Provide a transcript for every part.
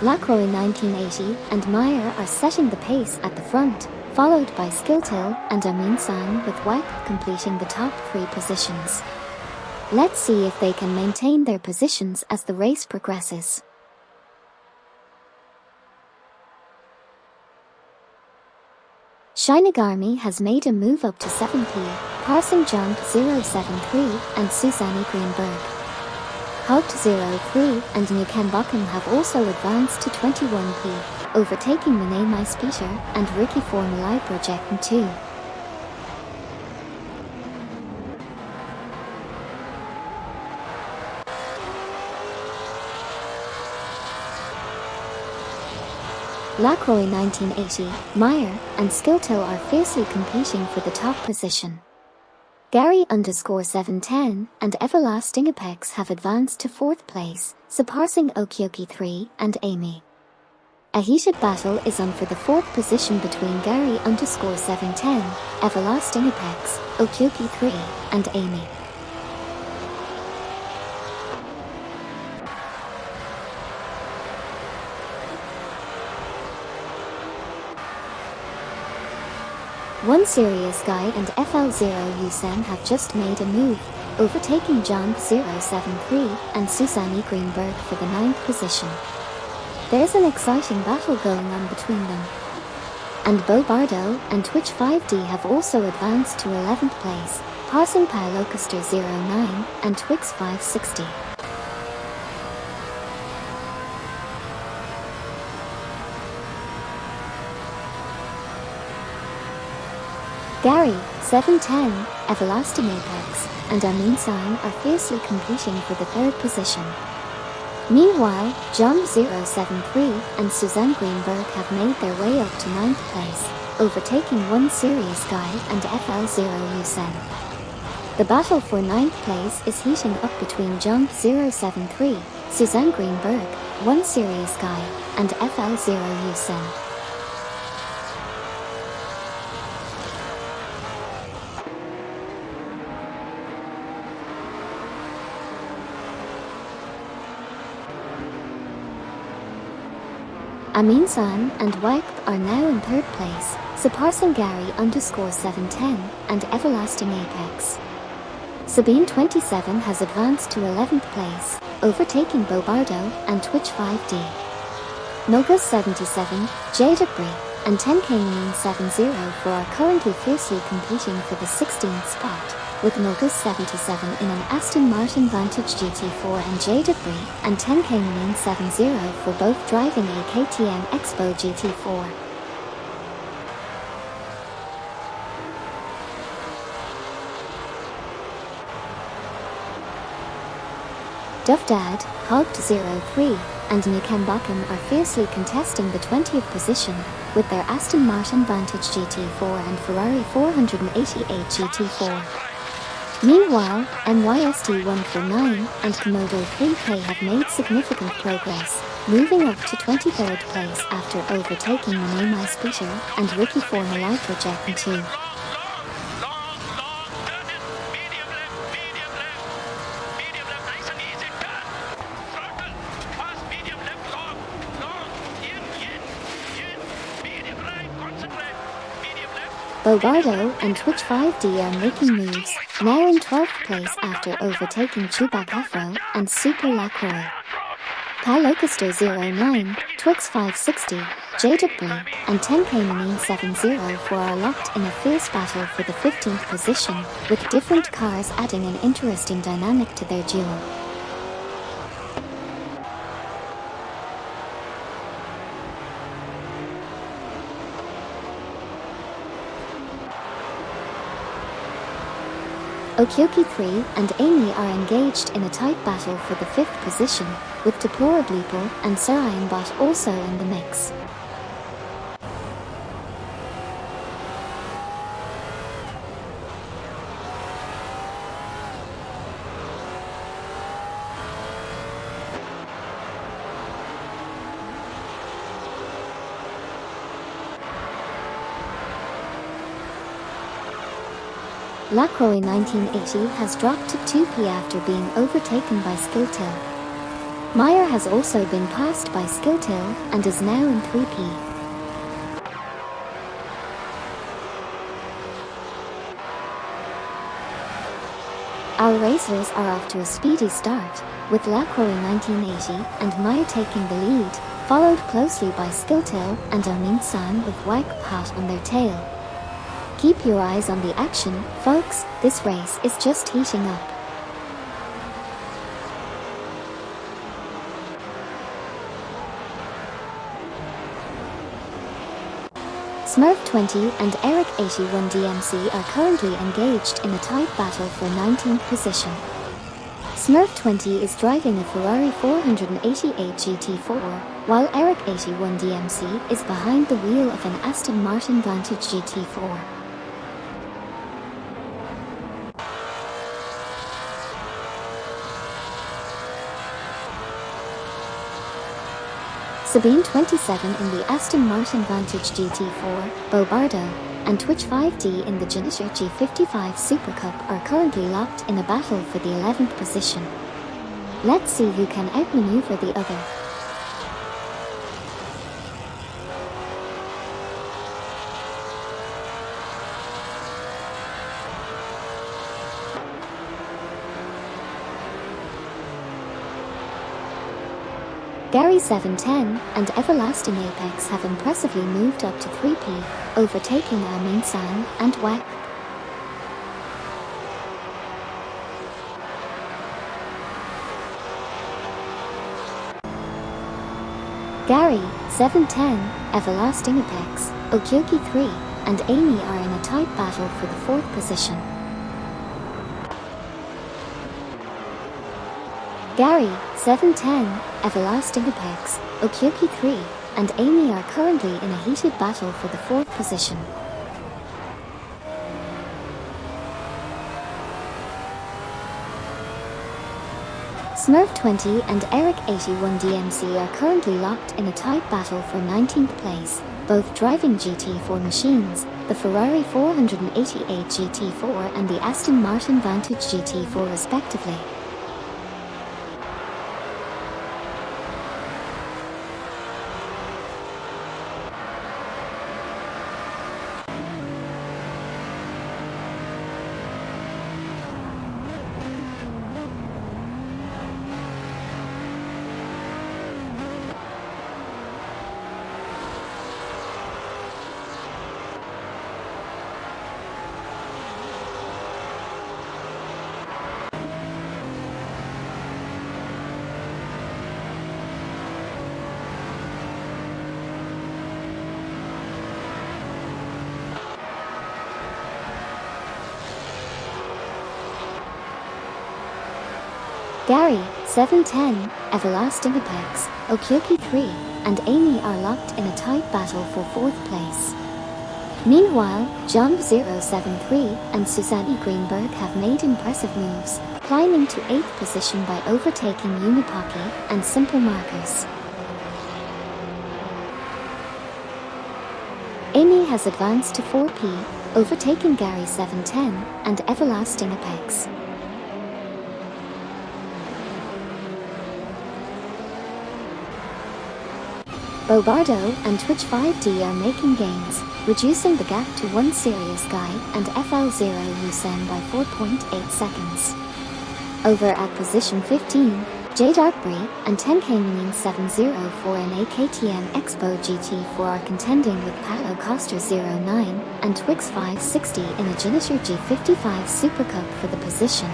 Lacroix 1980 and Meyer are setting the pace at the front, followed by Skiltil and Amin San with Weck completing the top 3 positions. Let's see if they can maintain their positions as the race progresses. Shinagarmi has made a move up to 7P, passing Jump 073 and Susanne Greenberg. Hugged 03 and Nukenbakken have also advanced to 21P, overtaking Mine Maispeter and Ricky Formulai Projecten 2. Lacroix 1980, Meyer, and Skiltil are fiercely competing for the top position. Gary_710 and Everlasting Apex have advanced to 4th place, surpassing Okioki 3 and Amy. A heated battle is on for the 4th position between Gary_710, Everlasting Apex, Okioki 3, and Amy. One Serious Guy and FL0 Yusen have just made a move, overtaking John 073 and Susanne Greenberg for the 9th position. There's an exciting battle going on between them. And Bo Bardo and Twitch 5D have also advanced to 11th place, passing Pylocaster 09 and Twix 560. Gary, 710, Everlasting Apex, and Amin San are fiercely competing for the 3rd position. Meanwhile, Jump 073 and Susanne Greenberg have made their way up to 9th place, overtaking One Serious Guy and FL0 Yusen. The battle for 9th place is heating up between Jump 073, Susanne Greenberg, One Serious Guy, and FL0 Yusen. Amin San and Weck are now in 3rd place, surpassing Gary_710 and Everlasting Apex. Sabine 27 has advanced to 11th place, overtaking Bo Bardo and Twitch 5D. Noga 77, Jada Bree, and 10K970 are currently fiercely competing for the 16th spot, with Noga 77 in an Aston Martin Vantage GT4 and Jada Bree and 10K970 for both driving a KTM Expo GT4. Duvdad, Hogged 03, and Nukenbakken are fiercely contesting the 20th position, with their Aston Martin Vantage GT4 and Ferrari 488 GT4. Meanwhile, NYST 149 and Komodo 3K have made significant progress, moving up to 23rd place after overtaking Mine Maispeter and Ricky Formulai Projecten 2. Bo Bardo and Twitch 5D are making moves, now in 12th place after overtaking Chubak Afro and Super Lacroix. Pylocaster 09, Twix 560, Jada Bree, and 10K970 are locked in a fierce battle for the 15th position, with different cars adding an interesting dynamic to their duel. Okioki 3 and Amy are engaged in a tight battle for the 5th position, with Tapora Bleeple and Sarayanbot also in the mix. Lacroix 1980 has dropped to 2P after being overtaken by Skiltil. Meyer has also been passed by Skilltil and is now in 3P. Our racers are off to a speedy start, with Lacroix 1980 and Meyer taking the lead, followed closely by Skilltil and Amin San with Wag Pat on their tail. Keep your eyes on the action, folks, this race is just heating up. Smurf 20 and Eric 81 DMC are currently engaged in a tight battle for 19th position. Smurf 20 is driving a Ferrari 488 GT4, while Eric 81 DMC is behind the wheel of an Aston Martin Vantage GT4. Sabine 27 in the Aston Martin Vantage GT4, Bobardo, and Twitch 5D in the Genesis G55 Super Cup are currently locked in a battle for the 11th position. Let's see who can outmaneuver the other. Gary 710 and Everlasting Apex have impressively moved up to 3P, overtaking Amin San and Wag. Gary, 710, Everlasting Apex, Okyoki 3, and Amy are in a tight battle for the 4th position. Gary, 710, Everlasting Apex, Okyoki 3, and Amy are currently in a heated battle for the 4th position. Smurf 20 and Eric 81 DMC are currently locked in a tight battle for 19th place, both driving GT4 machines, the Ferrari 488 GT4 and the Aston Martin Vantage GT4 respectively. Gary, 710, Everlasting Apex, Okyoki 3, and Amy are locked in a tight battle for 4th place. Meanwhile, John 073 and Susanne Greenberg have made impressive moves, climbing to 8th position by overtaking Unipaki and Simple Markers. Amy has advanced to 4P, overtaking Gary 710 and Everlasting Apex. Bobardo and Twitch 5D are making gains, reducing the gap to one Serious Guy and FL0 Yusen by 4.8 seconds. Over at position 15, J Darkbury and 10K Meaning 704 and AKTM Expo GT4 are contending with Paolo Costa 09 and Twix 560 in a Genesis G55 Super Cup for the position.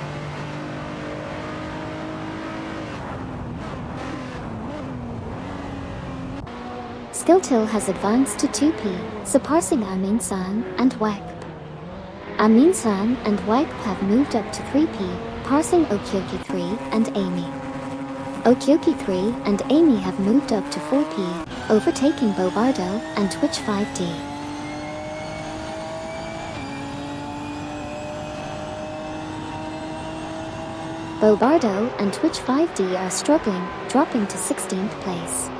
Skilltil has advanced to 2P, surpassing Amin San and Wag. Amin San and Wag have moved up to 3P, passing Okyoki 3 and Amy. Okyoki 3 and Amy have moved up to 4P, overtaking Bobardo and Twitch 5D. Bobardo and Twitch 5D are struggling, dropping to 16th place.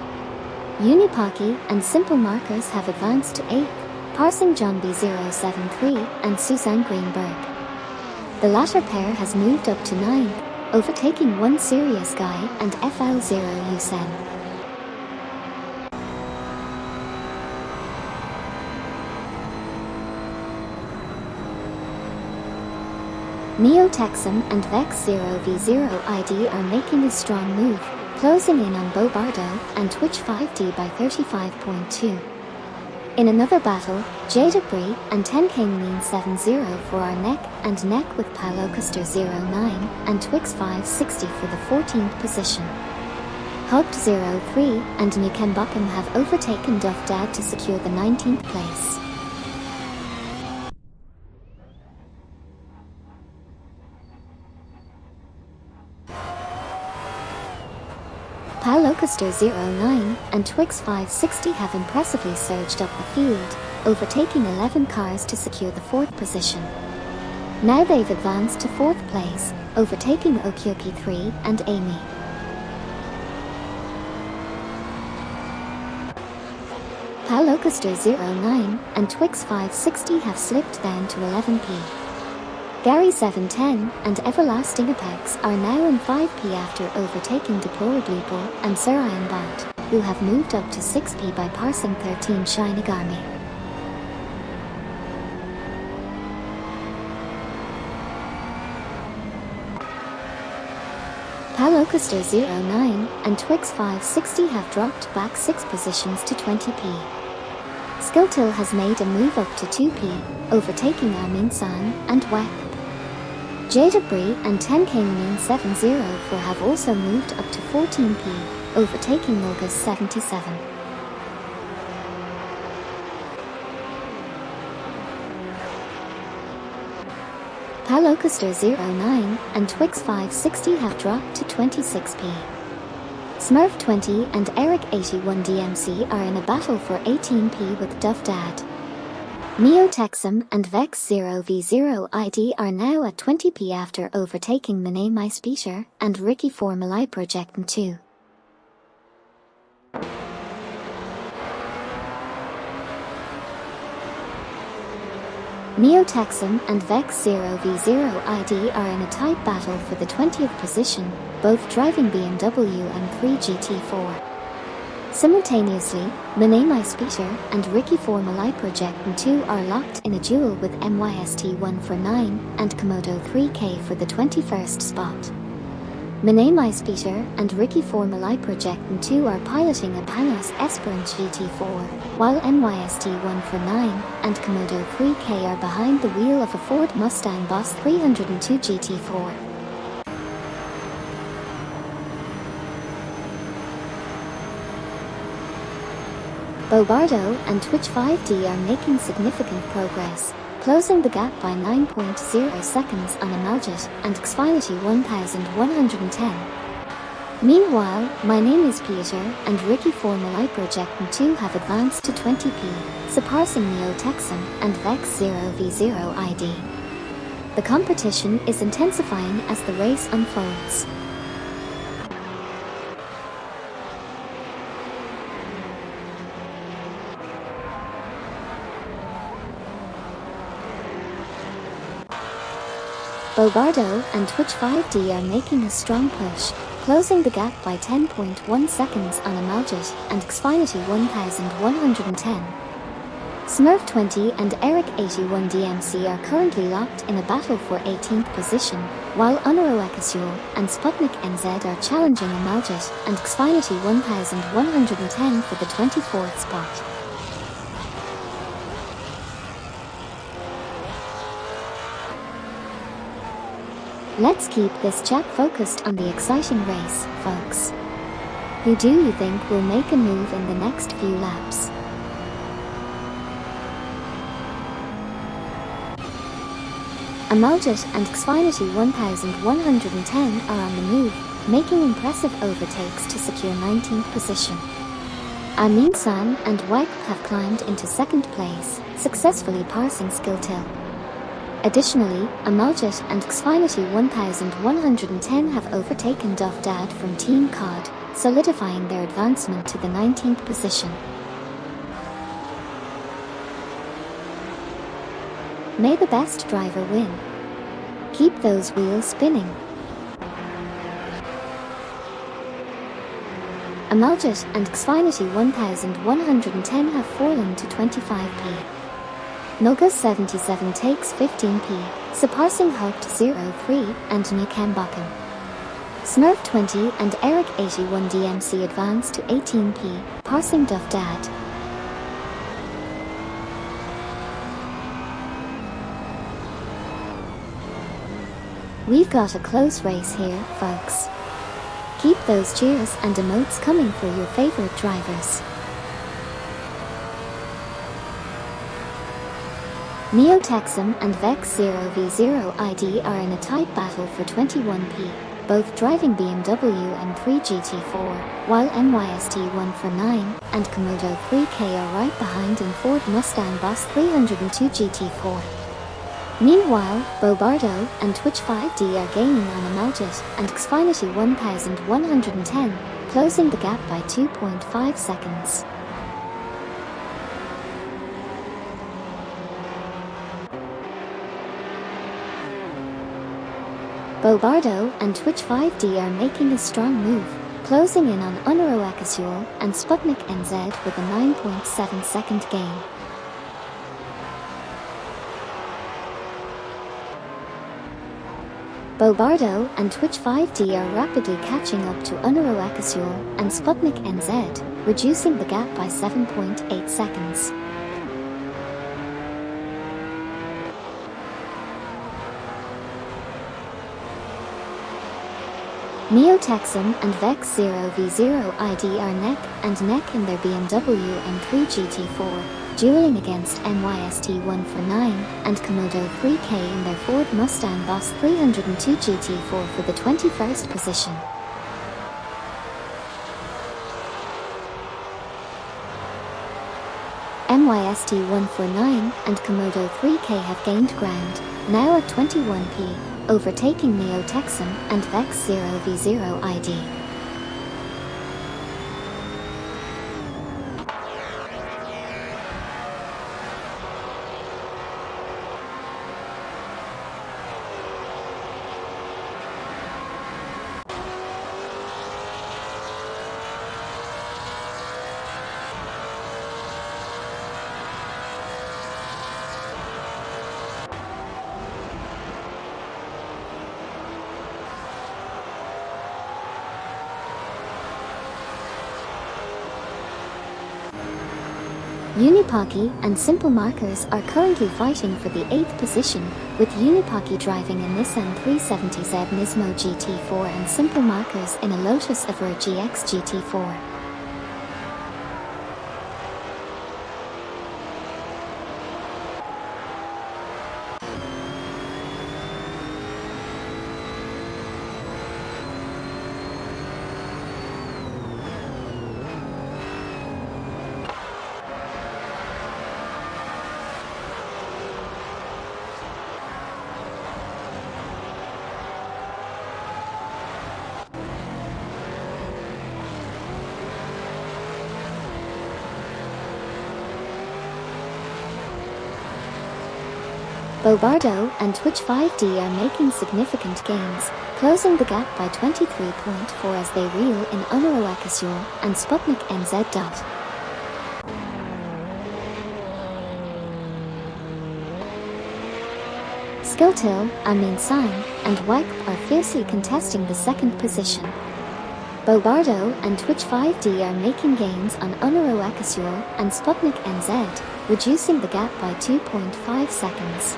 Unipaki and Simple Markers have advanced to 8th, passing John B073 and Susanne Greenberg. The latter pair has moved up to 9th, overtaking one serious guy and FL0 Usain. Neo Texan and Vex 0v0 ID are making a strong move, closing in on Bobardo and Twitch 5D by 35.2. In another battle, Jada Bree and 10K Mean 70 for our neck and neck with Paulo Custer 09 and Twix 560 for the 14th position. Hugged 03 and Nukembakum have overtaken Duff Dad to secure the 19th place. Paulo Custer 09 and Twix 560 have impressively surged up the field, overtaking 11 cars to secure the 4th position. Now they've advanced to 4th place, overtaking Okioki 3 and Amy. Paulo Custer 09 and Twix 560 have slipped down to 11p. Gary 710 and Everlasting Apex are now in 5p after overtaking Deplorably Bull and Sir Iron Bat, who have moved up to 6p by passing 13 Shinigami. Paulo Custer 09 and Twix 560 have dropped back 6 positions to 20p. Skilltill has made a move up to 2p, overtaking Armin San and Wep. Jada Bree and 10K Mean 70 have also moved up to 14p, overtaking Milgus 77. Paulo Custer 09 and Twix 560 have dropped to 26p. Smurf 20 and Eric 81 DMC are in a battle for 18p with Duff Dad. Neo Texan and Vex 0v0 ID are now at 20p after overtaking Mane My Speaker and Ricky Formuli Projectin 2. Neo Texan and Vex 0v0 ID are in a tight battle for the 20th position, both driving BMW M3 GT4. Simultaneously, Mane My Speaker and Ricky Formuli Projectin 2 are locked in a duel with MYST 149 and Komodo 3K for the 21st spot. Mane My Speaker and Ricky Formuli Projectin 2 are piloting a Panos Esperance GT4, while MYST 149 and Komodo 3K are behind the wheel of a Ford Mustang Boss 302 GT4. Bobardo and Twitch 5D are making significant progress, closing the gap by 9.0 seconds on Amaljet and Xfinity 1110. Meanwhile, My Name is Peter and Ricky Formuli Projectin 2 have advanced to 20p, surpassing Neo Texan and Vex 0v0 ID. The competition is intensifying as the race unfolds. Bobardo and Twitch 5D are making a strong push, closing the gap by 10.1 seconds on Amaljet and Xfinity 1110. Smurf 20 and Eric 81 DMC are currently locked in a battle for 18th position, while Unaro Ekasuel and Sputnik NZ are challenging Amaljet and Xfinity 1110 for the 24th spot. Let's keep this chat focused on the exciting race, folks. Who do you think will make a move in the next few laps? Amaljet and Xfinity 1110 are on the move, making impressive overtakes to secure 19th position. Amin San and Wipe have climbed into 2nd place, successfully passing Skilltill. Additionally, Amaljet and Xfinity 1110 have overtaken Duff Dad from Team COD, solidifying their advancement to the 19th position. May the best driver win. Keep those wheels spinning. Amalgit and Xfinity 1110 have fallen to 25p. Nulga 77 takes 15p, surpassing Hoped 03 and Nukambakan. Smurf 20 and Eric 81 DMC advance to 18p, passing Duff Dad. We've got a close race here, folks. Keep those cheers and emotes coming for your favorite drivers. Neo Texan and Vex 0v0 ID are in a tight battle for 21p, both driving BMW M3 GT4, while NYST 149 and Komodo 3K are right behind in Ford Mustang Boss 302 GT4. Meanwhile, Bobardo and Twitch 5D are gaining on Amalgit and Xfinity 1110, closing the gap by 2.5 seconds. Bobardo and Twitch 5D are making a strong move, closing in on Unaro Akasiol and Sputnik NZ with a 9.7 second gain. Bobardo and Twitch 5D are rapidly catching up to Unaro Akasiol and Sputnik NZ, reducing the gap by 7.8 seconds. Neo Texan and Vex 0v0 ID are neck and neck in their BMW M3 GT4, dueling against NYST 149 and Komodo 3K in their Ford Mustang Boss 302 GT4 for the 21st position. NYST 149 and Komodo 3K have gained ground, now at 21p, overtaking Neo Texan and Vex 0v0 ID. Unipaki and Simple Markers are currently fighting for the 8th position, with Unipaki driving a Nissan 370Z Nismo GT4 and Simple Markers in a Lotus Evora GX GT4. Bobardo and Twitch 5D are making significant gains, closing the gap by 23.4 as they reel in Unaro Akasiol and Sputnik NZ. Skilltil, Amin San, and Wipe are fiercely contesting the 2nd position. Bobardo and Twitch 5D are making gains on Unaro Akasiol and Sputnik NZ, reducing the gap by 2.5 seconds.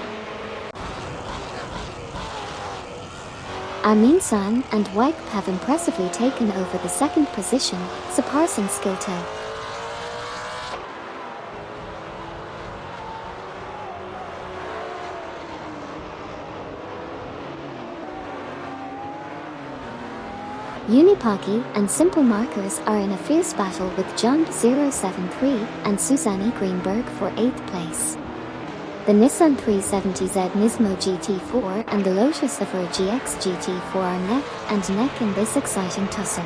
Amin San and Wipe have impressively taken over the 2nd position, surpassing Skilltil. Unipaki and Simple Markers are in a fierce battle with John 073 and Susanne Greenberg for 8th place. The Nissan 370Z Nismo GT4 and the Lotus Evora GX GT4 are neck and neck in this exciting tussle.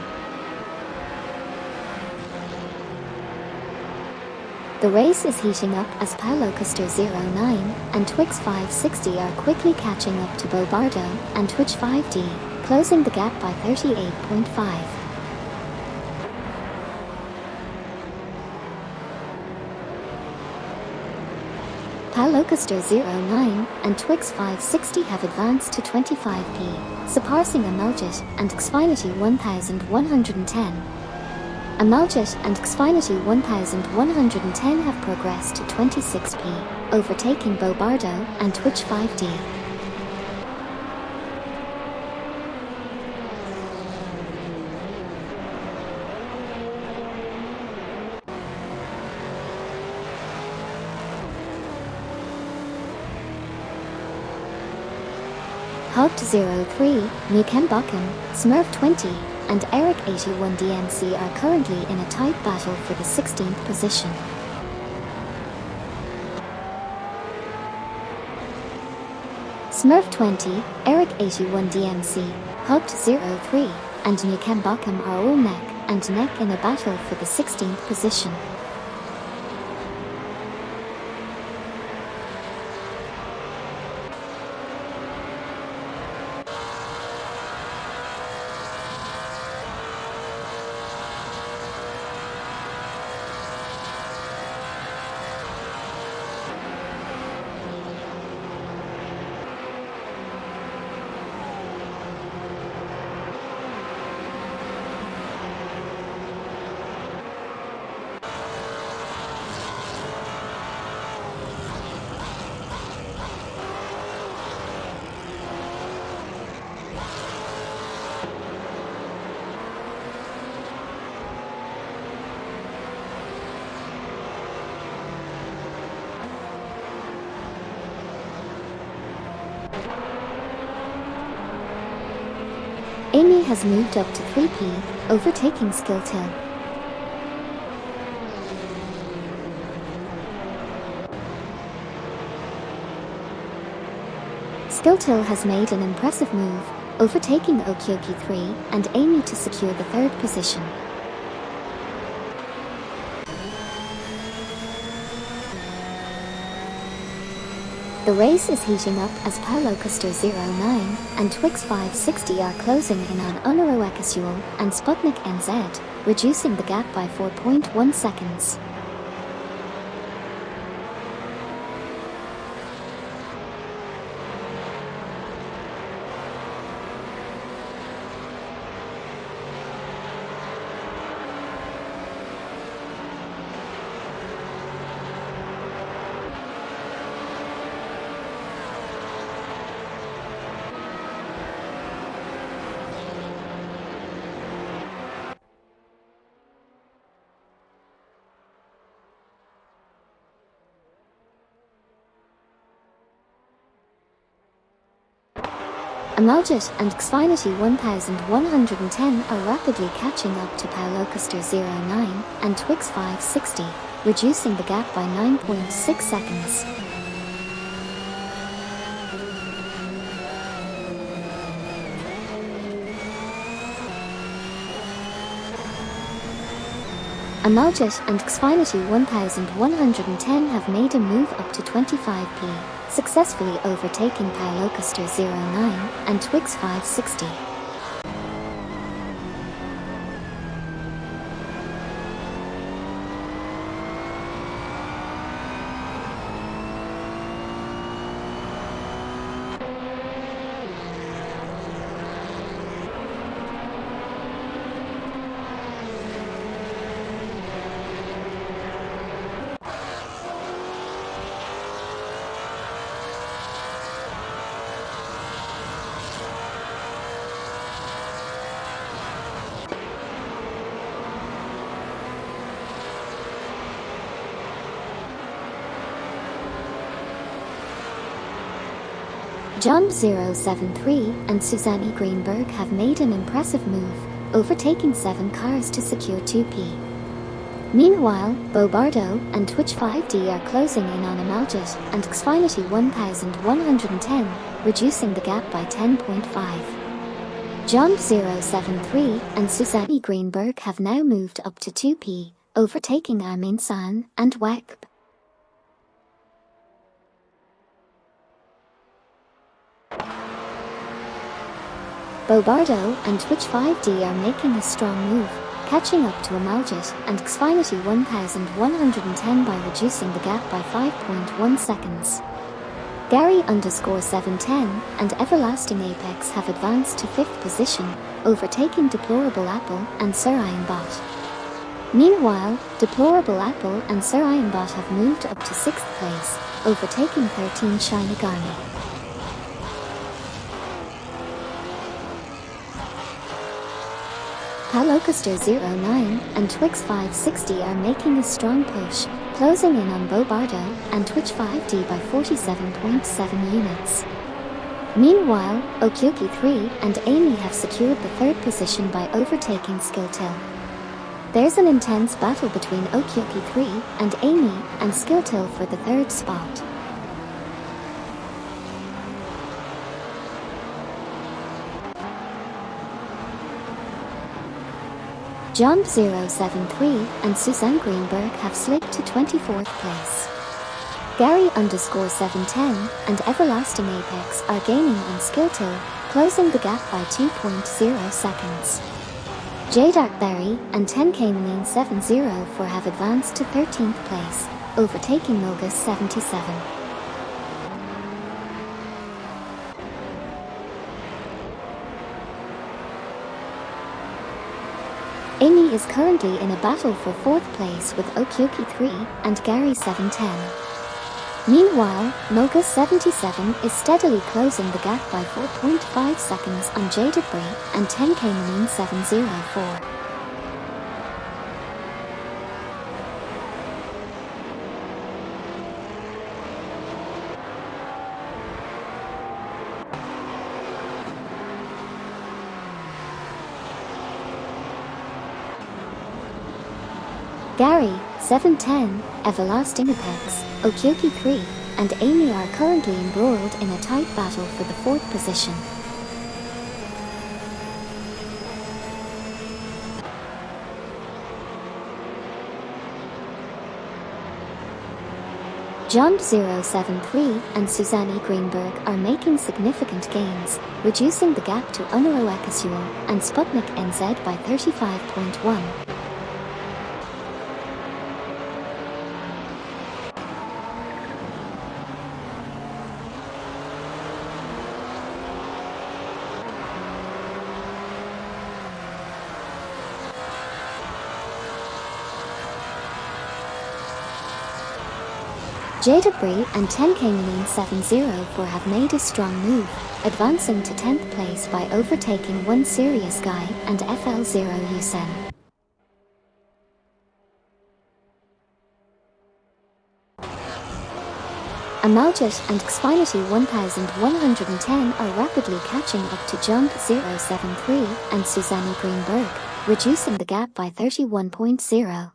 The race is heating up as Paolo Custer 09 and Twix 560 are quickly catching up to Bobardo and Twitch 5D, closing the gap by 38.5. Paulocaster09 and Twix 560 have advanced to 25p, surpassing Amaljet and Xfinity 1110. Amaljet and Xfinity 1110 have progressed to 26p, overtaking Bobardo and Twitch 5D. Hogt03, Nukem Buckham, Smurf 20, and Eric 81 DMC are currently in a tight battle for the 16th position. Smurf 20, Eric 81 DMC, Hogt03, and Nukem Buckham are all neck and neck in a battle for the 16th position. Amy has moved up to 3p, overtaking Skilltill. Skilltill has made an impressive move, overtaking Okioki 3 and Amy to secure the third position. The race is heating up as Paulocaster09 and Twix 560 are closing in on Unaro Ekasuel and Sputnik NZ, reducing the gap by 4.1 seconds. Amaljet and Xfinity 1110 are rapidly catching up to Paulocaster09 and Twix 560, reducing the gap by 9.6 seconds. Amaljet and Xfinity 1110 have made a move up to 25p, successfully overtaking Paulocaster09 and Twix 560. Jump073 and Susanne Greenberg have made an impressive move, overtaking 7 cars to secure 2p. Meanwhile, Bobardo and Twitch 5D are closing in on Amaljet and Xfinity 1110, reducing the gap by 10.5. Jump073 and Susanne Greenberg have now moved up to 2p, overtaking Armin San and Wekp. Bobardo and Twitch 5D are making a strong move, catching up to Amaljet and Xfinity 1110 by reducing the gap by 5.1 seconds. Gary_710 and Everlasting Apex have advanced to 5th position, overtaking Deplorable Apple and Sir Ironbot. Meanwhile, Deplorable Apple and Sir Ironbot have moved up to 6th place, overtaking 13 Shinigami. Palocaster09 and Twix560 are making a strong push, closing in on Bobardo and Twitch5D by 47.7 units. Meanwhile, Okyoki3 and Amy have secured the 3rd position by overtaking Skilltil. There's an intense battle between Okyoki3 and Amy and Skilltil for the 3rd spot. John073 and Suzanne Greenberg have slipped to 24th place. Gary_710 and Everlasting Apex are gaining on Skilltil, closing the gap by 2.0 seconds. Jadarkberry and 10K704 have advanced to 13th place, overtaking Mogus77. Amy is currently in a battle for 4th place with Okyoki3 and Gary710. Meanwhile, Mogus77 is steadily closing the gap by 4.5 seconds on Jadedbury and 10K704. Gary710, Everlasting Apex, Okyoki3, and Amy are currently embroiled in a tight battle for the 4th position. John073 and Suzanne Greenberg are making significant gains, reducing the gap to Unaro Ekasuel and Sputnik NZ by 35.1. Jadedbury and 10K704 have made a strong move, advancing to 10th place by overtaking One Serious Guy and FL0 Yusen. Amaljet and Xfinity 1110 are rapidly catching up to Jump073 and Suzanne Greenberg, reducing the gap by 31.0.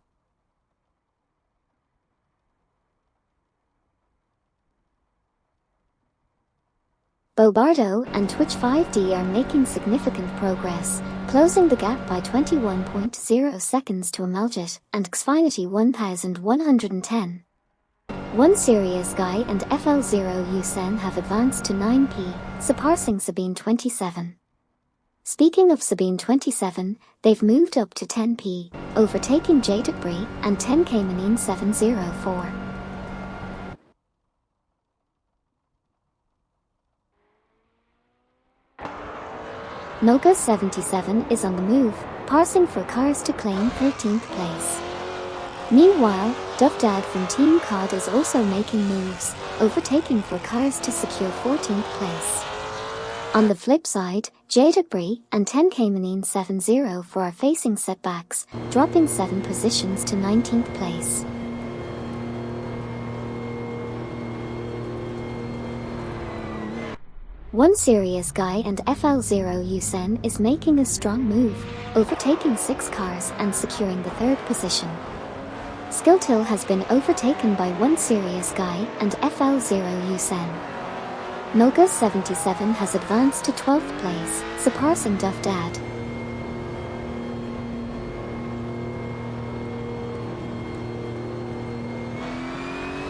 Bobardo and Twitch5D are making significant progress, closing the gap by 21.0 seconds to Amaljet and Xfinity 1110. One Serious Guy and FL0 Yusen have advanced to 9P, surpassing Sabine27. Speaking of Sabine27, they've moved up to 10P, overtaking Jadedbury and 10K704. Mogus77 is on the move, parsing for cars to claim 13th place. Meanwhile, Duvdad from Team COD is also making moves, overtaking for cars to secure 14th place. On the flip side, Jadedbury and 10K704 are facing setbacks, dropping 7 positions to 19th place. One Serious Guy and FL0 Yusen is making a strong move, overtaking 6 cars and securing the 3rd position. Skilltil has been overtaken by One Serious Guy and FL0 Yusen. Mogus77 has advanced to 12th place, surpassing Duvdad.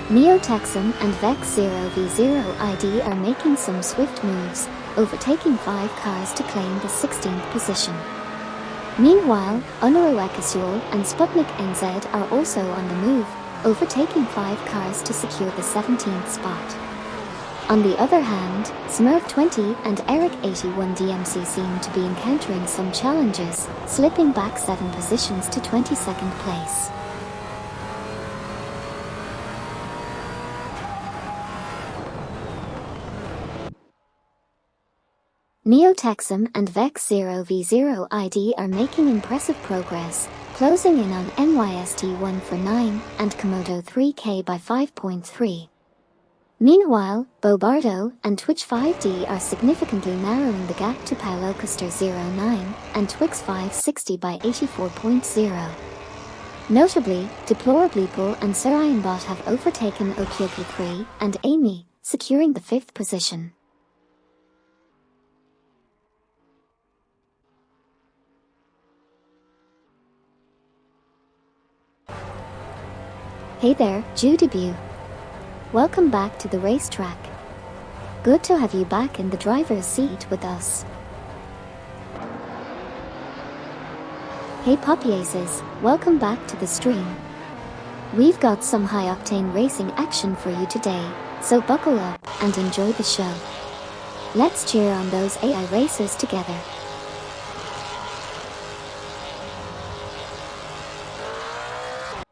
Neotexan and Vex0v0ID are making some swift moves, overtaking 5 cars to claim the 16th position. Meanwhile, Unaro Ekasuel and Sputnik NZ are also on the move, overtaking 5 cars to secure the 17th spot. On the other hand, Smurf 20 and Eric 81 DMC seem to be encountering some challenges, slipping back 7 positions to 22nd place. Neo-Texum and Vex 0v0 ID are making impressive progress, closing in on NYST 149 and Komodo 3K by 5.3. Meanwhile, Bobardo and Twitch 5D are significantly narrowing the gap to Paulocaster 09 and Twix 560 by 84.0. Notably, Deplorableeple and Surianbot have overtaken Okyoki 3 and Amy, securing the 5th position. Hey there, Judebut. Welcome back to the racetrack. Good to have you back in the driver's seat with us. Hey Popyaces, welcome back to the stream. We've got some high-octane racing action for you today, so buckle up and enjoy the show. Let's cheer on those AI racers together.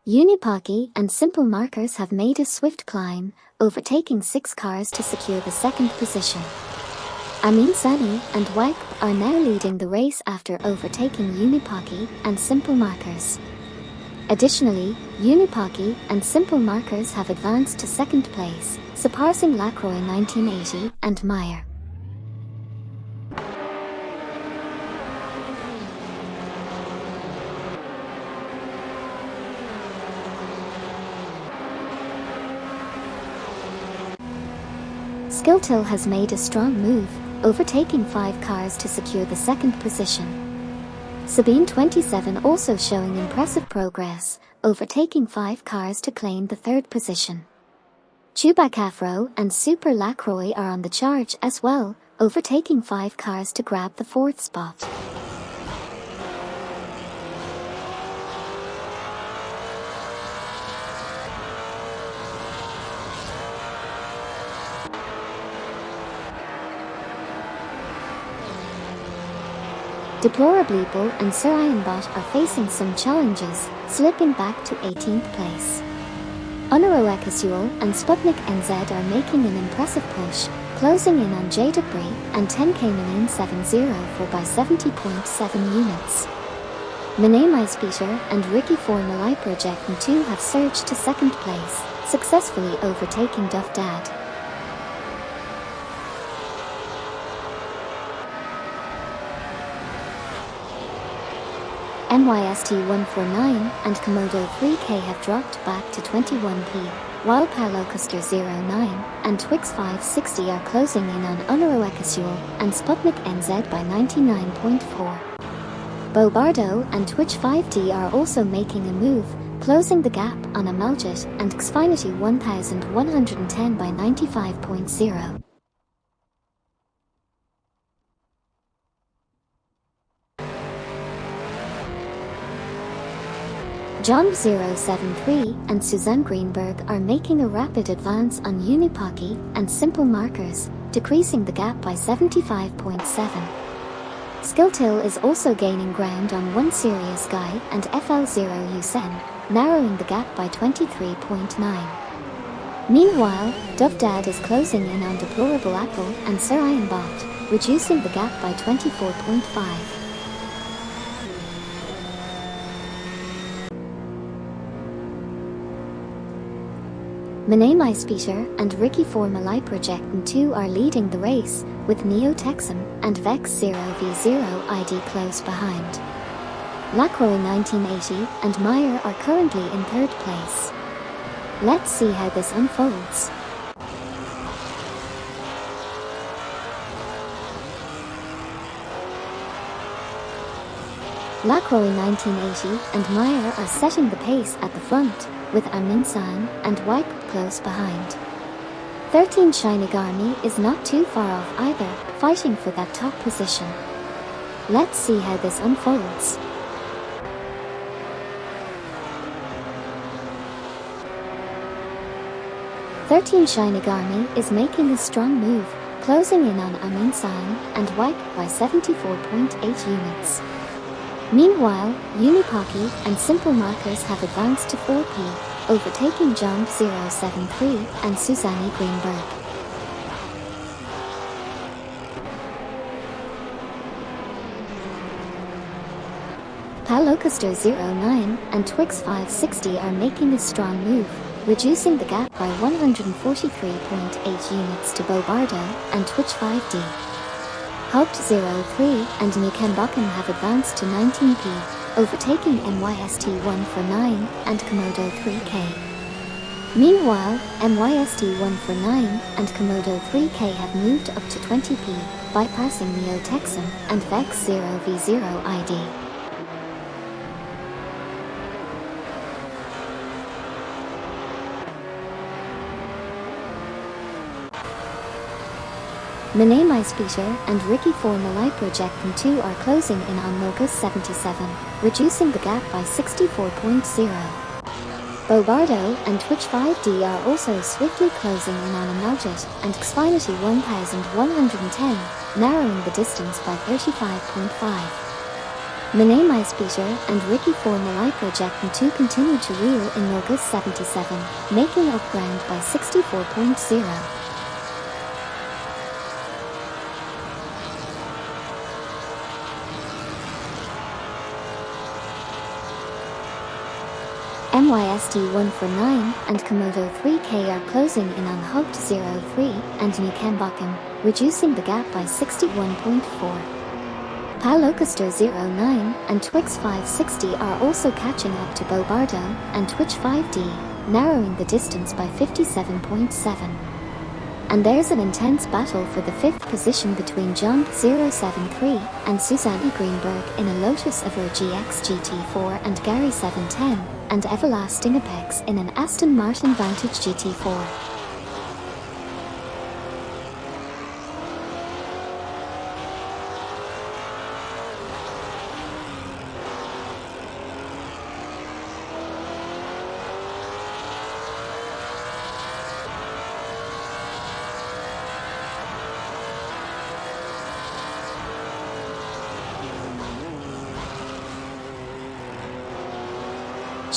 Unipocky and Simple Markers have made a swift climb, overtaking 6 cars to secure the 2nd position. Amin Sani and Wipe are now leading the race after overtaking Unipocky and Simple Markers. Additionally, Unipocky and Simple Markers have advanced to 2nd place, surpassing Lacroix 1980 and Meyer. Skilltil has made a strong move, overtaking 5 cars to secure the 2nd position. Sabine 27 also showing impressive progress, overtaking 5 cars to claim the 3rd position. Chubacafro and Super Lacroix are on the charge as well, overtaking 5 cars to grab the 4th spot. Deplorableeple and Surianbot are facing some challenges, slipping back to 18th place. Unaro Ekasuel and Sputnik NZ are making an impressive push, closing in on J Debris and 10K Marine 704 by 70.7 units. Miname Peter and Ricky 4 Malai Project and 2 have surged to 2nd place, successfully overtaking Duff Dad. NYST 149 and Komodo 3K have dropped back to 21p, while Paulocaster 09 and Twix 560 are closing in on Unaro Ekasuel and Sputnik NZ by 99.4. Bobardo and Twitch 5D are also making a move, closing the gap on Amaljet and Xfinity 1110 by 95.0. John 073 and Suzanne Greenberg are making a rapid advance on Unipocky and Simple Markers, decreasing the gap by 75.7. Skilltil is also gaining ground on One Serious Guy and FL0 Usen, narrowing the gap by 23.9. Meanwhile, Duff Dad is closing in on Deplorable Apple and Surianbot, reducing the gap by 24.5. Miname Peter and Ricky 4 Malai Project and 2 are leading the race, with Neo-Texum and Vex 0v0 ID close behind. Lacroix 1980 and Meyer are currently in 3rd place. Let's see how this unfolds. Lacroix 1980 and Meyer are setting the pace at the front, with Amin-san and Wipe close behind. 13 Shinigami is not too far off either, fighting for that top position. Let's see how this unfolds. 13 Shinigami is making a strong move, closing in on Amin-san and White by 74.8 units. Meanwhile, Unipaki and Simple Markers have advanced to 4P, overtaking Jump 073 and Susanne Greenberg. Palocaster 09 and Twix 560 are making a strong move, reducing the gap by 143.8 units to Bobardo and Twitch 5D. Haupt 03 and Nikenbakken have advanced to 19P, overtaking MYST 149 and Komodo 3K. Meanwhile, MYST 149 and Komodo 3K have moved up to 20P, bypassing Neo Texan and Vex 0v0 ID. Minami's Peter and Ricky Formulai Projectin 2 are closing in on Mogus 77, reducing the gap by 64.0. Bobardo and Twitch 5D are also swiftly closing in on Amaljet and Xfinity 1110, narrowing the distance by 35.5. Minami's Peter and Ricky Formulai Projectin 2 continue to reel in Mogus 77, making up ground by 64.0. MYST 149 and Komodo 3K are closing in on Haupt 03 and Nikenbakken, reducing the gap by 61.4. Palocaster 09 and Twix 560 are also catching up to Bobardo and Twitch 5D, narrowing the distance by 57.7. And there's an intense battle for the 5th position between Jump 073 and Susanne Greenberg in a Lotus Evora GX GT4 and Gary 710, and Everlasting Apex in an Aston Martin Vantage GT4.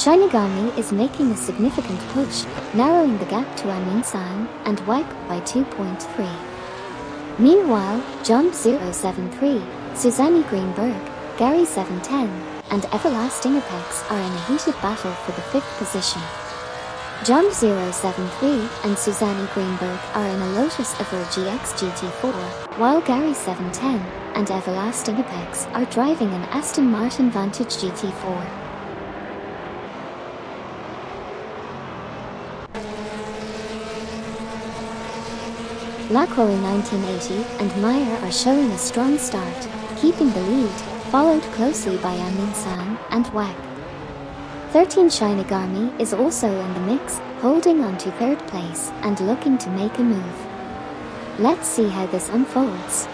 Shinigami is making a significant push, narrowing the gap to Amin-san and Wipe by 2.3. Meanwhile, Jump 073, Susanne Greenberg, Gary 710, and Everlasting Apex are in a heated battle for the 5th position. Jump 073 and Susanne Greenberg are in a Lotus Evora GX GT4, while Gary 710 and Everlasting Apex are driving an Aston Martin Vantage GT4. Lacroix 1980 and Meyer are showing a strong start, keeping the lead, followed closely by Amin-san and Wack. 13 Shinigami is also in the mix, holding on to 3rd place and looking to make a move. Let's see how this unfolds.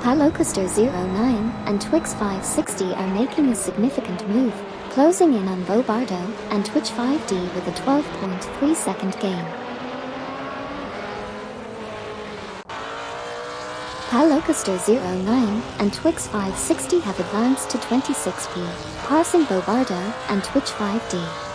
Palocaster 09 and Twix 560 are making a significant move, closing in on Bobardo and Twitch 5D with a 12.3 second gain. Palocaster 09 and Twix 560 have advanced to 26P, passing Bobardo and Twitch 5D.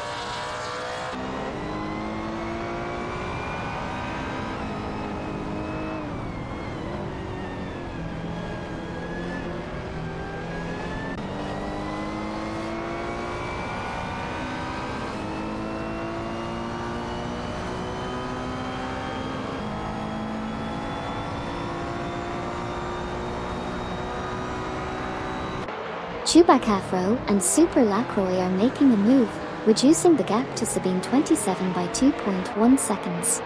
Chubacafro and Super Lacroix are making a move, reducing the gap to Sabine 27 by 2.1 seconds.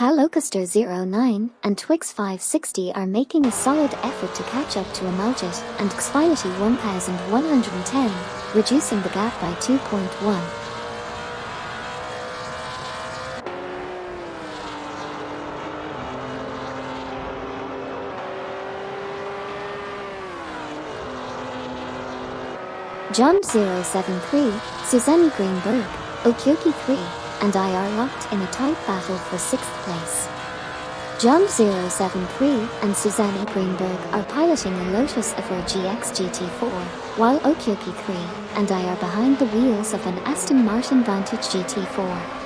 Palocaster 09 and Twix 560 are making a solid effort to catch up to Amaljet and Xfinity 1110, reducing the gap by 2.1. John 073, Susanne Greenberg, Okyoki 3, and I are locked in a tight battle for 6th place. John 073 and Susanne Greenberg are piloting a Lotus Evora GX GT4, while Okyoki 3 and I are behind the wheels of an Aston Martin Vantage GT4.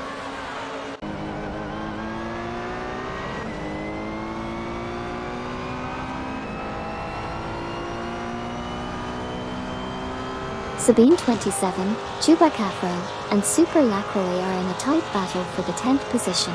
Sabine 27, Chubacafro, and Super Lacroix are in a tight battle for the 10th position.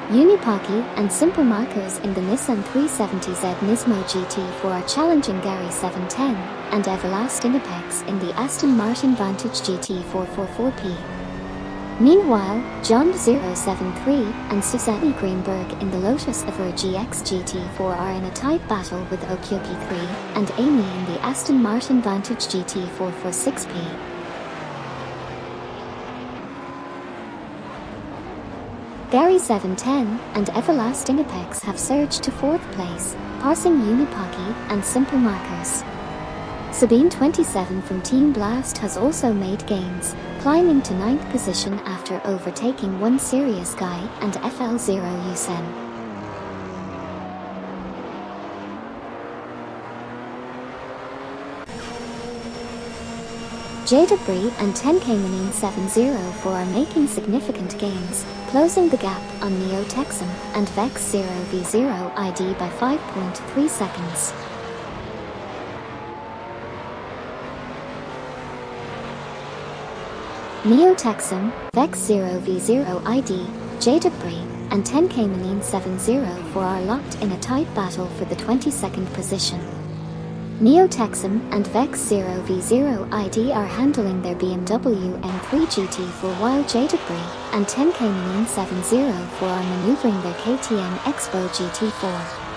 Unipaki and Simple Markers in the Nissan 370Z Nismo GT4 are challenging Gary 710 and Everlasting Apex in the Aston Martin Vantage GT4 44P. Meanwhile, John 073 and Susanne Greenberg in the Lotus Evora GX GT4 are in a tight battle with Okyoki 3 and Amy in the Aston Martin Vantage GT4 46P. Gary 710 and Everlasting Apex have surged to 4th place, passing Unipaki and Simple Markers. Sabine 27 from Team Blast has also made gains, climbing to 9th position after overtaking One Serious Guy and FL0 Yusen. Jada Bree and 10K Manine 704 are making significant gains, closing the gap on Neo Texan and Vex 0v0 ID by 5.3 seconds. Neo Texan, Vex 0v0 ID, Jada Bree, and 10K Manine 704 are locked in a tight battle for the 22nd position. Neo Texan and Vex 0v0 ID are handling their BMW M3 GT4 while Jada Bree and 10K Manine 704 are maneuvering their KTM Expo GT4.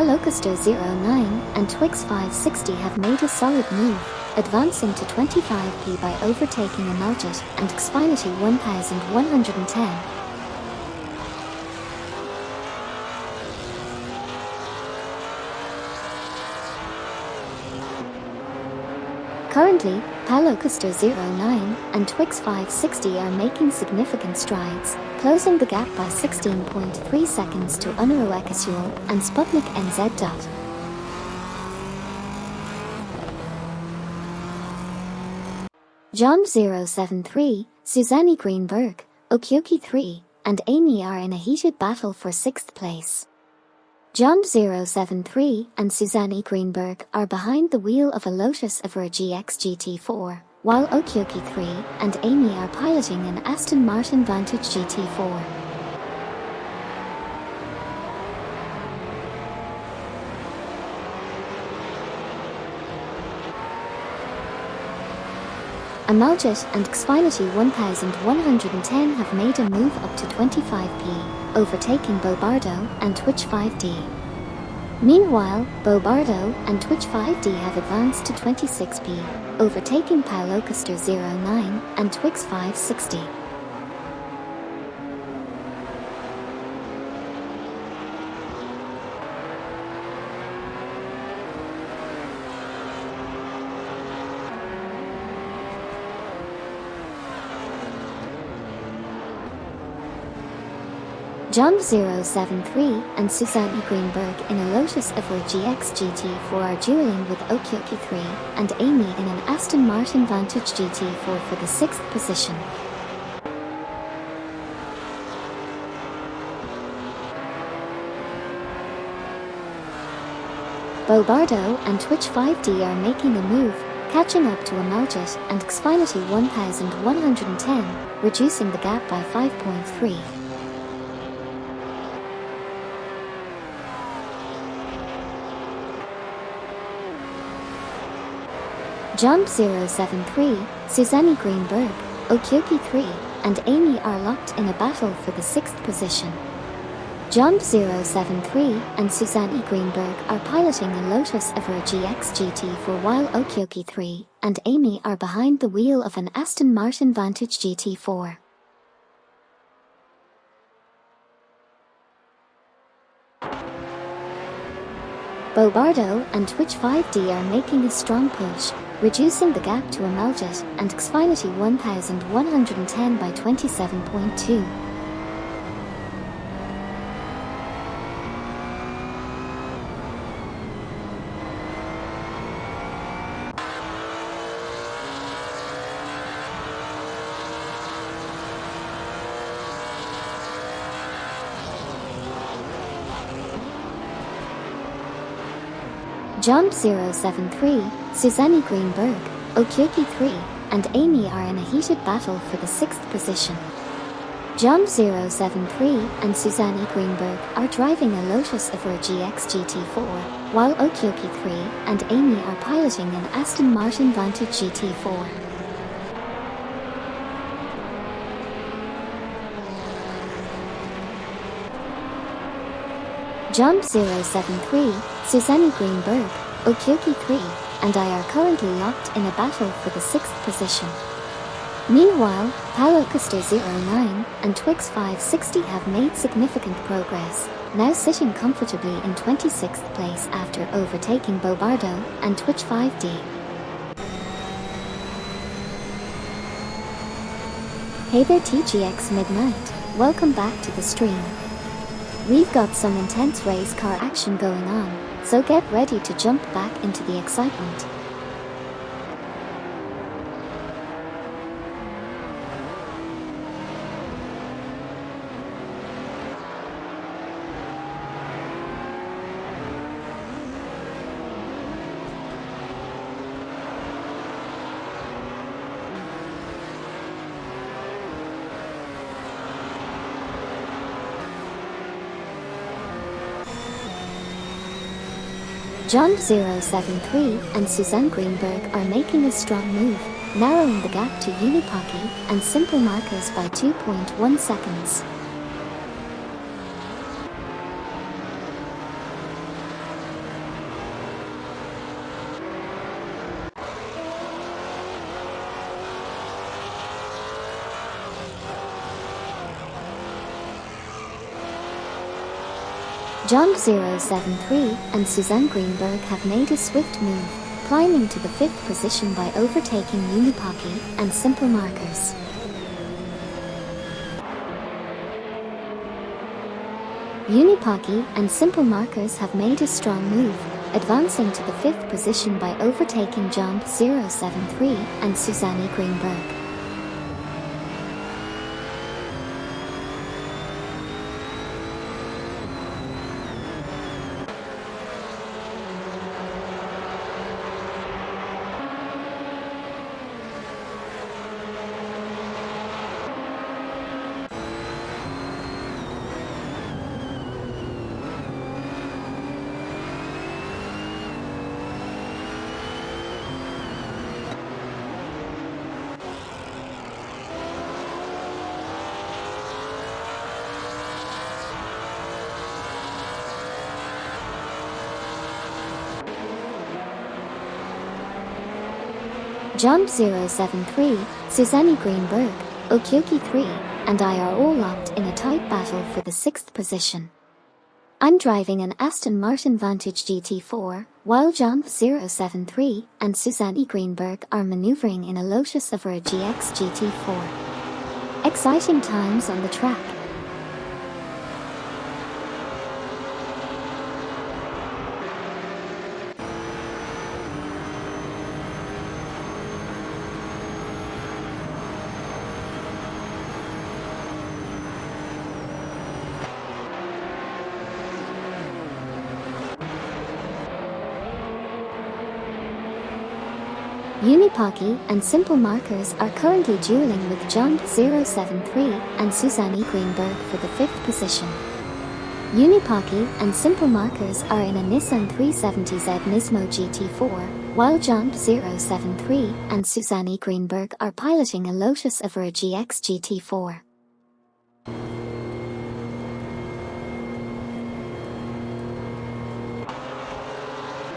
Palocaster09 and Twix 560 have made a solid move, advancing to 25p by overtaking Amaljet and Xfinity 1110. Currently, Palocaster09 and Twix 560 are making significant strides, closing the gap by 16.3 seconds to Unaru Ekasual and Sputnik NZ. John 073, Susanne Greenberg, Okyoki 3, and Amy are in a heated battle for 6th place. John 073 and Susanne Greenberg are behind the wheel of a Lotus Evora GX GT4, while Okyoki 3 and Amy are piloting an Aston Martin Vantage GT4. Amaljet and Xfinity 1110 have made a move up to 25p, overtaking Bobardo and Twitch 5D. Meanwhile, Bobardo and Twitch 5D have advanced to 26p, overtaking Palocaster09 and Twix 560. John 073 and Susanne Greenberg in a Lotus Evora GX GT4 are dueling with Okyoki 3 and Amy in an Aston Martin Vantage GT4 for the 6th position. Bobardo and Twitch 5D are making a move, catching up to Amaljet and Xfinity 1110, reducing the gap by 5.3. John 073, Susanne Greenberg, Okyoki 3, and Amy are locked in a battle for the 6th position. John 073 and Susanne Greenberg are piloting a Lotus Evora GX GT4 while Okyoki 3 and Amy are behind the wheel of an Aston Martin Vantage GT4. Bobardo and Twitch 5D are making a strong push, reducing the gap to Amaljet and Xfinity 1110 by 27.2. John 073, Susanne Greenberg, Okyoki 3, and Amy are in a heated battle for the 6th position. John 073 and Susanne Greenberg are driving a Lotus Evora GX GT4, while Okyoki 3 and Amy are piloting an Aston Martin Vantage GT4. John 073, Susanne Greenberg, Okyoki 3, and I are currently locked in a battle for the 6th position. Meanwhile, Palocaster09 and Twix 560 have made significant progress, now sitting comfortably in 26th place after overtaking Bobardo and Twitch 5D. Hey there TGX Midnight, welcome back to the stream. We've got some intense race car action going on, so get ready to jump back into the excitement. John 073 and Susanne Greenberg are making a strong move, narrowing the gap to Unipaki and Simple Markers by 2.1 seconds. John 073 and Suzanne Greenberg have made a swift move, climbing to the 5th position by overtaking Unipocky and Simple Markers. Unipocky and Simple Markers have made a strong move, advancing to the 5th position by overtaking John 073 and Suzanne Greenberg. John 073, Suzanne Greenberg, Okyoki 3, and I are all locked in a tight battle for the 6th position. I'm driving an Aston Martin Vantage GT4, while John 073 and Suzanne Greenberg are maneuvering in a Lotus Evora GX GT4. Exciting times on the track. Unipocky and Simple Markers are currently dueling with John 073 and Suzanne Greenberg for the 5th position. Unipocky and Simple Markers are in a Nissan 370Z Nismo GT4, while John 073 and Suzanne Greenberg are piloting a Lotus Evora GX GT4.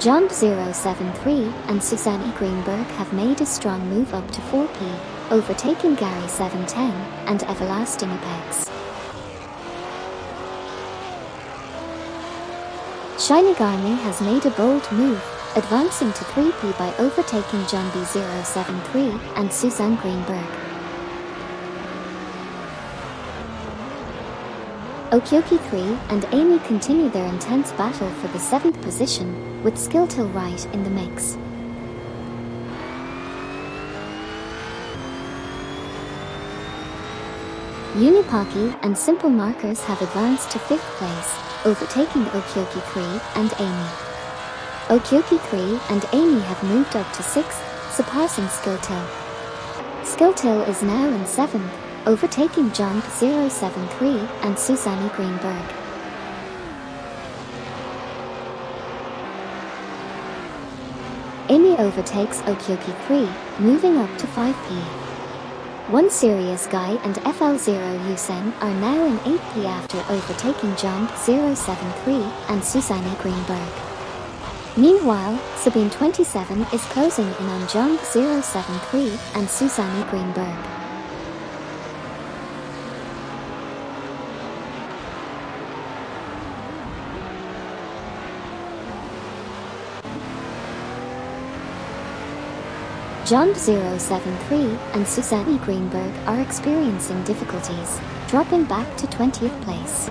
John 073 and Suzanne Greenberg have made a strong move up to 4P, overtaking Gary 710 and Everlasting Apex. Shinigami has made a bold move, advancing to 3P by overtaking John B073 and Suzanne Greenberg. Okyoki 3 and Amy continue their intense battle for the 7th position, with Skilltil right in the mix. Unipocky and Simple Markers have advanced to 5th place, overtaking Okyoki 3 and Amy. Okyoki 3 and Amy have moved up to 6th, surpassing Skilltil. Skilltil is now in 7th, overtaking John 073 and Suzanne Greenberg. Amy overtakes Okyoki 3, moving up to 5P. One Serious Guy and FL0 Yusen are now in 8P after overtaking John 073 and Suzanne Greenberg. Meanwhile, Sabine 27 is closing in on John 073 and Suzanne Greenberg. John 073 and Suzanne Greenberg are experiencing difficulties, dropping back to 20th place.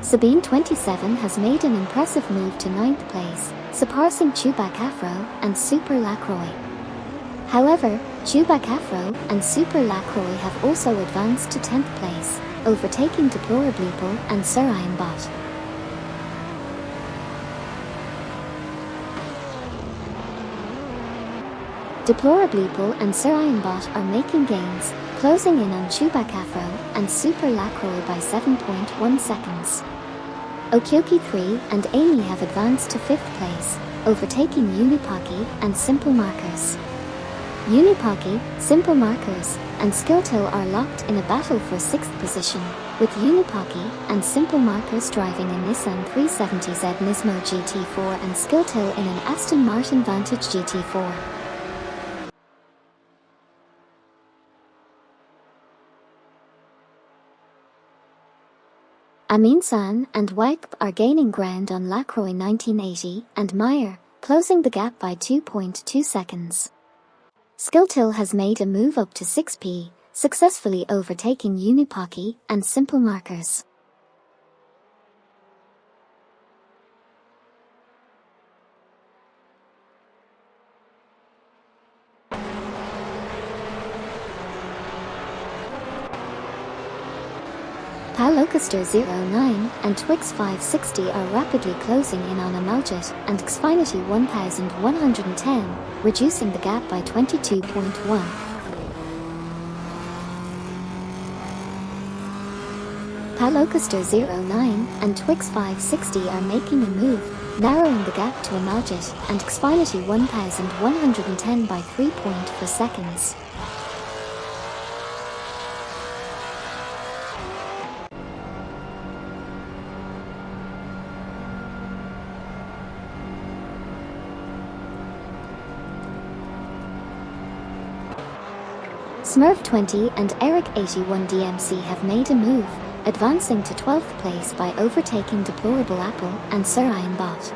Sabine 27 has made an impressive move to 9th place, surpassing Chubak Afro and Super Lacroix. However, Chubak Afro and Super Lacroix have also advanced to 10th place, overtaking Deplorableeple and Sir Ironbot. Deplorableeple and Sir Ironbot are making gains, closing in on Chubak Afro and Super Lacroix by 7.1 seconds. Okyoki 3 and Amy have advanced to 5th place, overtaking Unipocky and Simple Markers. Unipocky, Simple Markers, and Skilltil are locked in a battle for 6th position, with Unipocky and Simple Markers driving a Nissan 370Z Nismo GT4 and Skilltil in an Aston Martin Vantage GT4. Amin-san and Weip are gaining ground on Lacroix 1980 and Meyer, closing the gap by 2.2 seconds. Skiltil has made a move up to 6p, successfully overtaking Unipocky and Simple Markers. Palocaster 09 and Twix 560 are rapidly closing in on Amaljet and Xfinity 1110, reducing the gap by 22.1. Palocaster 09 and Twix 560 are making a move, narrowing the gap to Amaljet and Xfinity 1110 by 3.4 seconds. Smurf 20 and Eric 81 DMC have made a move, advancing to 12th place by overtaking Deplorable Apple and Sir Iron Bot.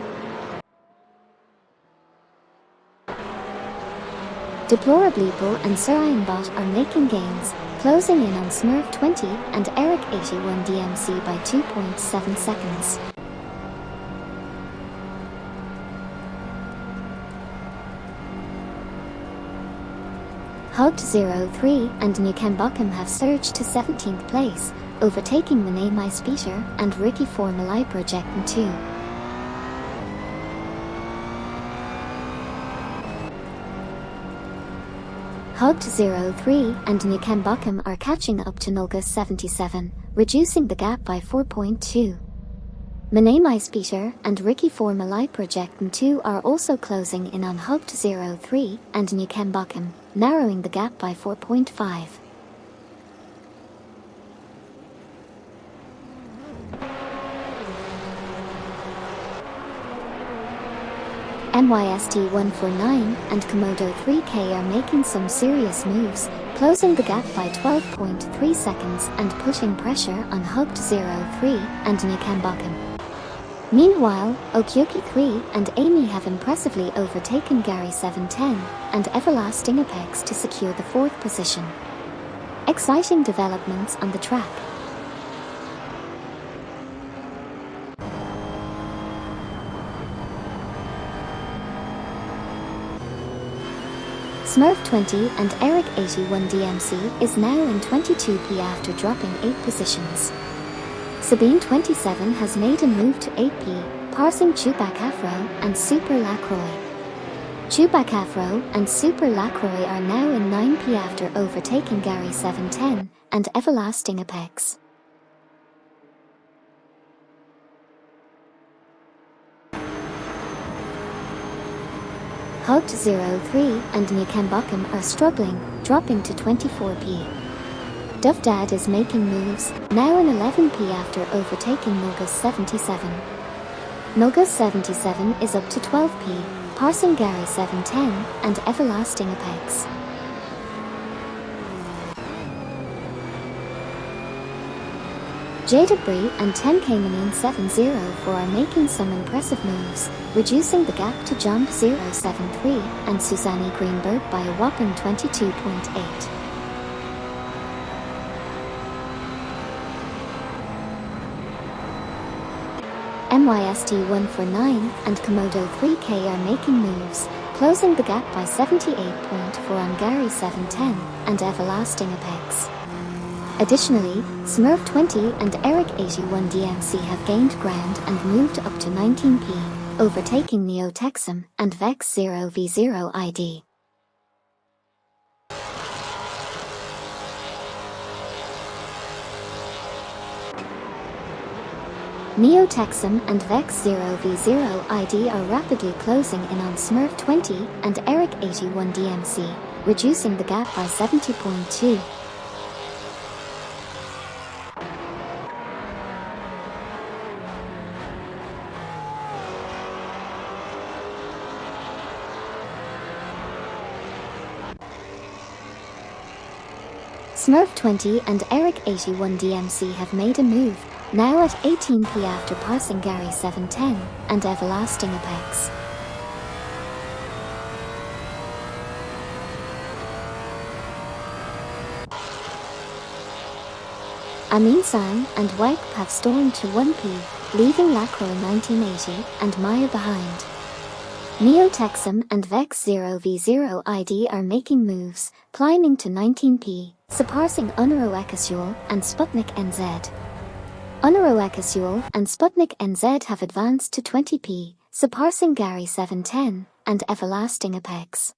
Deplorable Apple and Sir Iron Bot are making gains, closing in on Smurf 20 and Eric 81 DMC by 2.7 seconds. Hugged 03 and Newcambochum have surged to 17th place, overtaking Renee Speeter and Ricky Formulai Projectin 2. Hugged 03 and Newcambochum are catching up to Nulgus 77, reducing the gap by 4.2. Renee Speeter and Ricky Formulai Projectin 2 are also closing in on Hugged 03 and Newcambochum, narrowing the gap by 4.5. MYST 149 and Komodo 3K are making some serious moves, closing the gap by 12.3 seconds and putting pressure on Hugged 03 and Newcambochum. Meanwhile, Okyoki 3 and Amy have impressively overtaken Gary 710 and Everlasting Apex to secure the 4th position. Exciting developments on the track. Smurf 20 and Eric 81 DMC is now in 22p after dropping 8 positions. Sabine 27 has made a move to 8p, passing Chubac Afro and Super Lacroix. Chubac Afro and Super Lacroix are now in 9p after overtaking Gary 710 and Everlasting Apex. Hugged 03 and Newcambochum are struggling, dropping to 24p. Duff Dad is making moves, now in 11p after overtaking Nulgus 77. Nulgus 77 is up to 12p, passing Gary 710 and Everlasting Apex. Jada Bree and 10K Manine 704 are making some impressive moves, reducing the gap to Jump 073 and Susanne Greenberg by a whopping 22.8. MYST 149 and Komodo 3K are making moves, closing the gap by 78.4 on Gary 710 and Everlasting Apex. Additionally, Smurf 20 and Eric 81 DMC have gained ground and moved up to 19p, overtaking Neo Texum and Vex 0v0 ID. Neo Texum and Vex 0v0 ID are rapidly closing in on Smurf 20 and Eric 81 DMC, reducing the gap by 70.2. Smurf 20 and Eric 81 DMC have made a move, now at 18p after passing Gary 710 and Everlasting Apex. Amin San and Wipe have stormed to 1p, leaving Lacroix 1980 and Maya behind. Neo Texum and Vex 0v0 ID are making moves, climbing to 19p, surpassing Unaro Ekasul and Sputnik NZ. Unaro Ekasul and Sputnik NZ have advanced to 20p, surpassing Gary 710 and Everlasting Apex.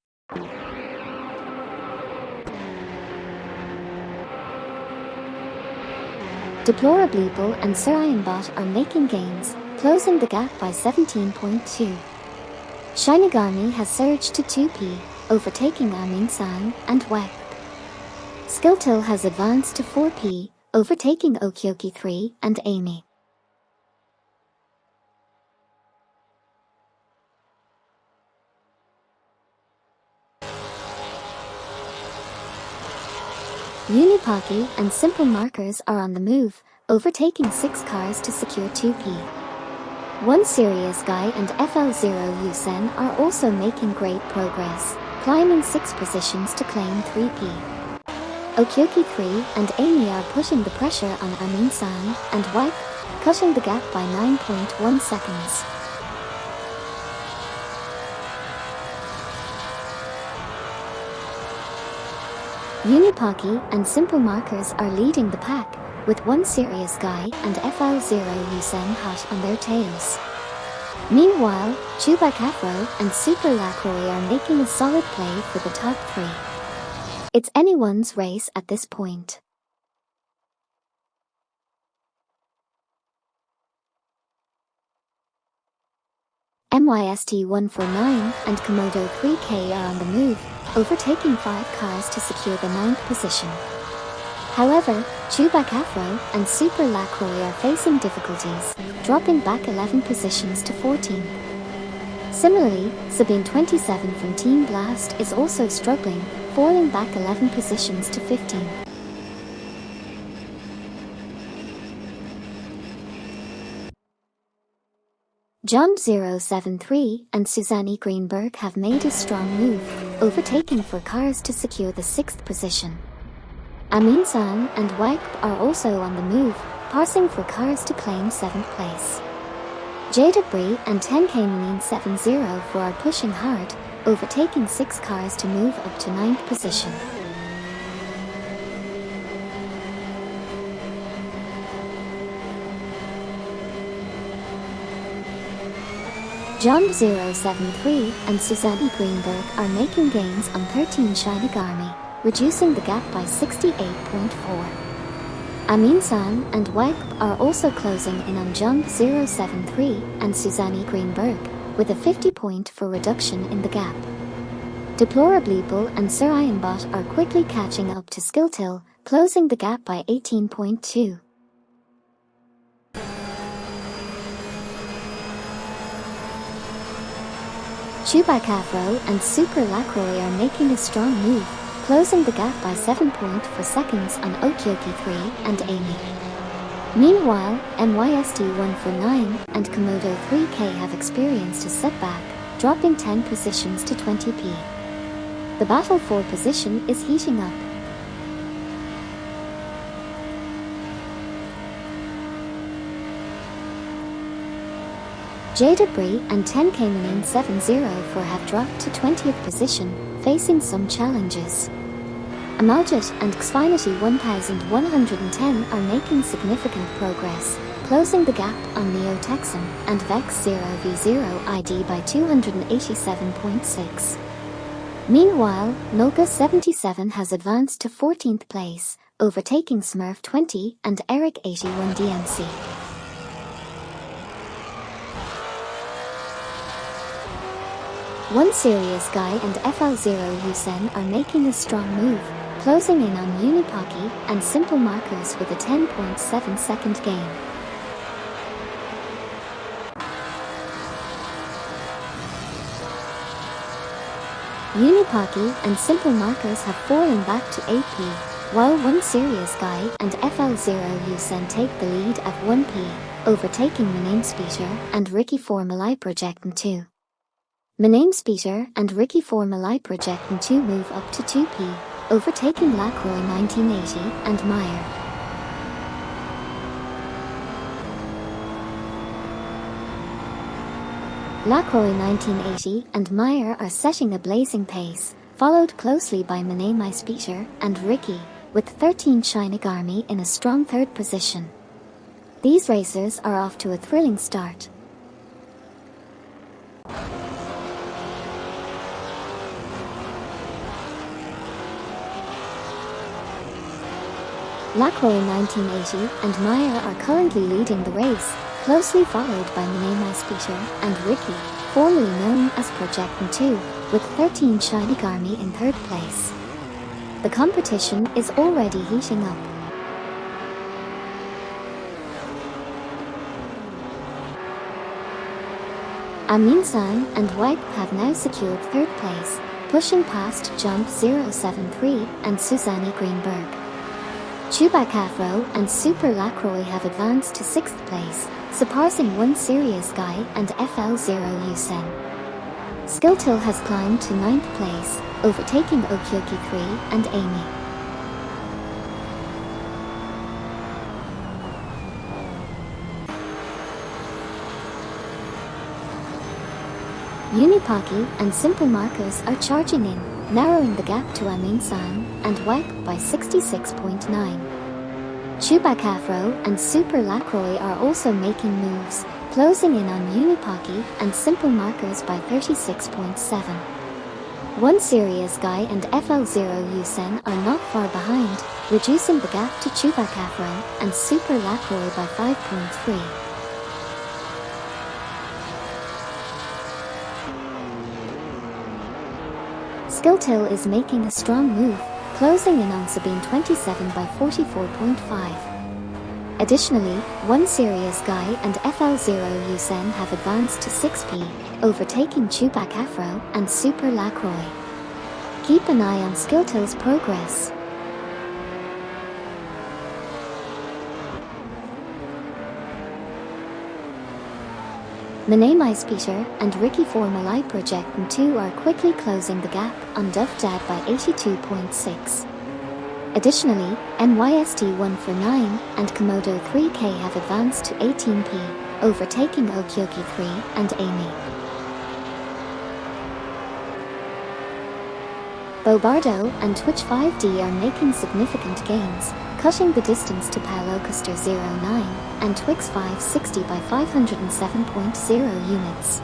Deplorableeple and Surianbot are making gains, closing the gap by 17.2. Shinigami has surged to 2p, overtaking Amin San and Wek. Skilltil has advanced to 4p, overtaking Okyoki 3 and Amy. Unipaki and Simple Markers are on the move, overtaking 6 cars to secure 2p. One Serious Guy and FL0 Yusen are also making great progress, climbing 6 positions to claim 3p. Okyoki 3 and Amy are pushing the pressure on Amin San and Wipe, cutting the gap by 9.1 seconds. Unipaki and Simple Markers are leading the pack, with One Serious Guy and FL0 Yusen hot on their tails. Meanwhile, Chubacafro and Super Lacroix are making a solid play for the top 3. It's anyone's race at this point. MYST 149 and Komodo 3K are on the move, overtaking 5 cars to secure the 9th position. However, Chubacafro and Super Lacroix are facing difficulties, dropping back 11 positions to 14th. Similarly, Sabine 27 from Team Blast is also struggling, falling back 11 positions to 15th. Jump 073 and Susanne Greenberg have made a strong move, overtaking 4 cars to secure the 6th position. Amin San and Wipe are also on the move, passing 4 cars to claim 7th place. Jada Bree and 10K Mean 704 are pushing hard, overtaking 6 cars to move up to 9th position. Jump 073 and Susanne Greenberg are making gains on 13 Shinigami, reducing the gap by 68.4. Amin San and Wipe are also closing in on Jump 073 and Susanne Greenberg, with a 50-point reduction in the gap. Deplorableeple and Surianbot are quickly catching up to Skilltil, closing the gap by 18.2. Chubacafro and Super Lacroix are making a strong move, closing the gap by 7.4 seconds on Okyoki 3 and Amy. Meanwhile, MYST 149 and Komodo 3K have experienced a setback, dropping 10 positions to 20p. The battle for position is heating up. Jada Bree and 10K Menin 704 have dropped to 20th position, facing some challenges. Amaljit and Xfinity 1110 are making significant progress, closing the gap on Neo Texum and Vex 0v0 ID by 287.6. Meanwhile, Noga 77 has advanced to 14th place, overtaking Smurf 20 and Eric 81 DMC. One Serious Guy and FL0 Yusen are making a strong move, closing in on Unipaki and Simple Markers with a 10.7 second gain. Unipaki and Simple Markers have fallen back to 8p, while One Serious Guy and FL0 Yusen take the lead at 1P, overtaking Manamespeter and Ricky Formulai Projectin 2. Manamespeter and Ricky Formulai Projectin 2 move up to 2P, overtaking Lacroix 1980 and Meyer. Lacroix 1980 and Meyer are setting a blazing pace, followed closely by Manamespeter and Ricky, with 13 Shinigami in a strong third position. These racers are off to a thrilling start. Lacroix 1980 and Meyer are currently leading the race, closely followed by Manamespeter and Ricky, formerly known as Projectin 2, with 13 Shinigami in third place. The competition is already heating up. Amin-san and Wipe have now secured third place, pushing past Jump 073 and Susanne Greenberg. Chubak Afro and Super Lacroix have advanced to 6th place, surpassing One Serious Guy and FL0 Yusen. Skilltil has climbed to 9th place, overtaking Okyoki 3 and Amy. Unipaki and Simple Markers are charging in, narrowing the gap to Amin-san and Wipe by 66.9. Chubak Afro and Super Lacroix are also making moves, closing in on Unipaki and Simple Markers by 36.7. One Serious Guy and FL0 Yusen are not far behind, reducing the gap to Chubak Afro and Super Lacroix by 5.3. Skilltil is making a strong move, closing in on Sabine 27 by 44.5. Additionally, One Serious Guy and FL0 Yusen have advanced to 6P, overtaking Chubak Afro and Super Lacroix. Keep an eye on Skilltil's progress. Manamespeter and Ricky Formulai Projectin 2 are quickly closing the gap on Duff Dad by 82.6. Additionally, NYST149 and Komodo 3K have advanced to 18P, overtaking Okyoki 3 and Amy. Bobardo and Twitch 5D are making significant gains, cutting the distance to Palocaster 09 and Twix 560 by 507.0 units.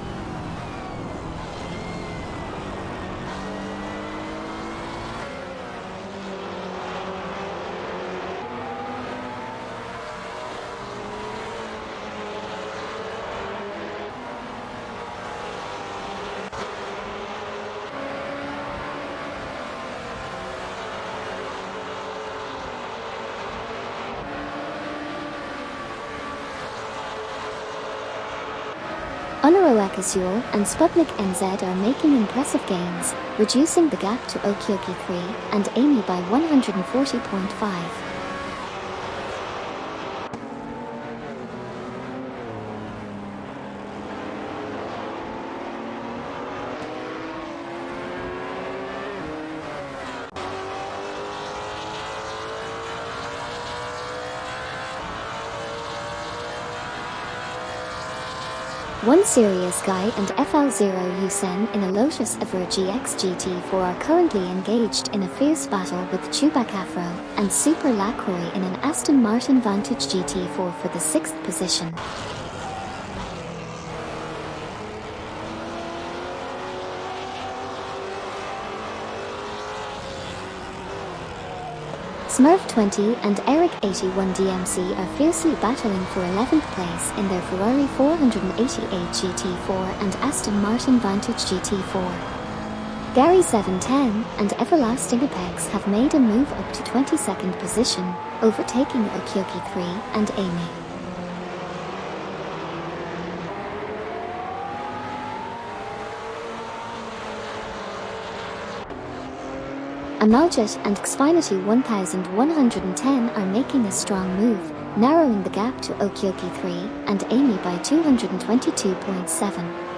Unaroakazul and Sputnik NZ are making impressive gains, reducing the gap to Okyoki 3 and Amy by 140.5. One Serious Guy and FL0 Yusen in a Lotus Evora GX GT4 are currently engaged in a fierce battle with Chubak Afro and Super Lacroix in an Aston Martin Vantage GT4 for the 6th position. Smurf 20 and Eric 81 DMC are fiercely battling for 11th place in their Ferrari 488 GT4 and Aston Martin Vantage GT4. Gary 710 and Everlasting Apex have made a move up to 22nd position, overtaking Okyoki 3 and Amy. Amaljet and Xfinity 1110 are making a strong move, narrowing the gap to Okioki 3 and Amy by 222.7.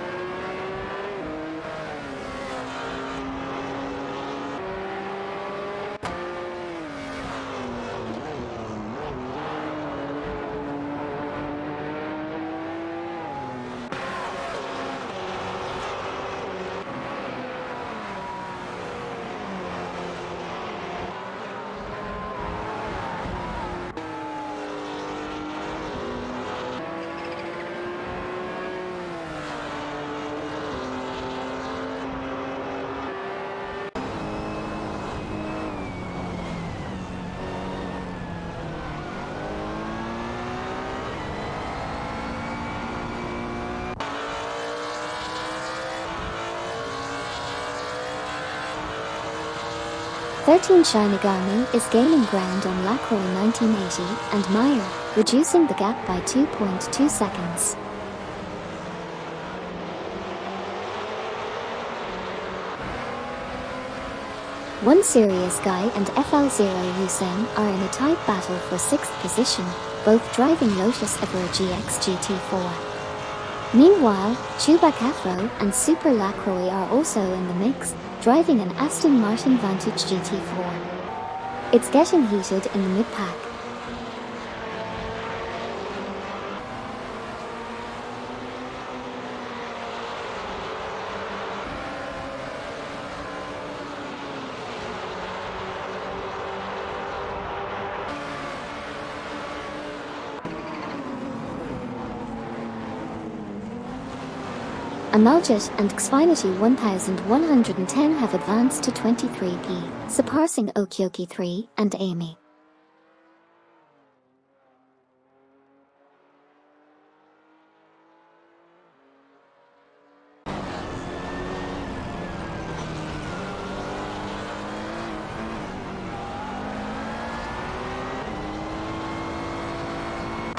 Shinigami is gaining ground on Lacroix 1980 and Meyer, reducing the gap by 2.2 seconds. One Serious Guy and FL0 Hussein are in a tight battle for 6th position, both driving Lotus Evora GX GT4. Meanwhile, Chewbacca Afro and Super Lacroix are also in the mix, driving an Aston Martin Vantage GT4. It's getting heated in the mid-pack. Amaljet and Xfinity 1110 have advanced to 23p, surpassing Okioki 3 and Amy.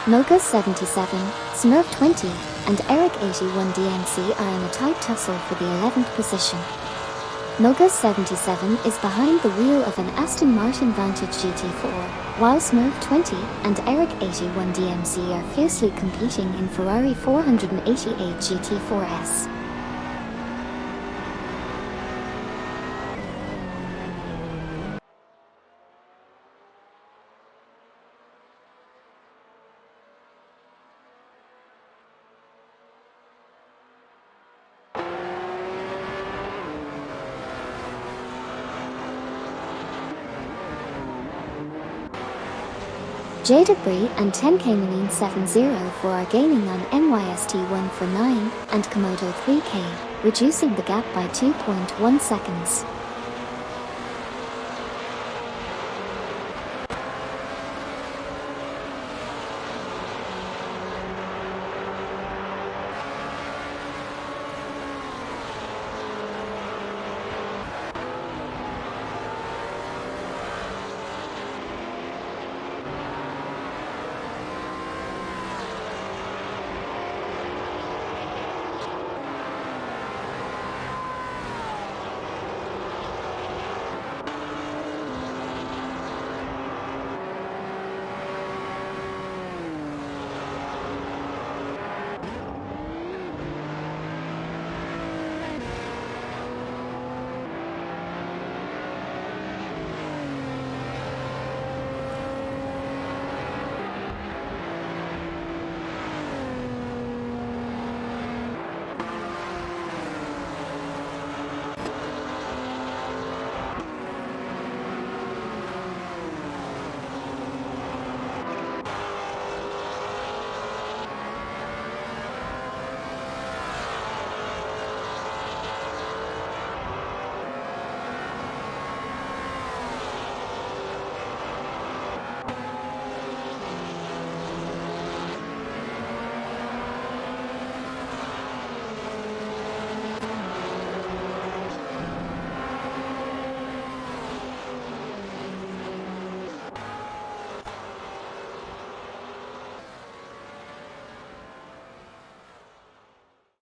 Mocha 77, Smurf 20, and Eric 81 DMC are in a tight tussle for the 11th position. Mocha 77 is behind the wheel of an Aston Martin Vantage GT4, while Smurf 20 and Eric 81 DMC are fiercely competing in Ferrari 488 GT4S. J Debris and 10K Marine 704 are gaining on NYST 149 and Komodo 3K, reducing the gap by 2.1 seconds.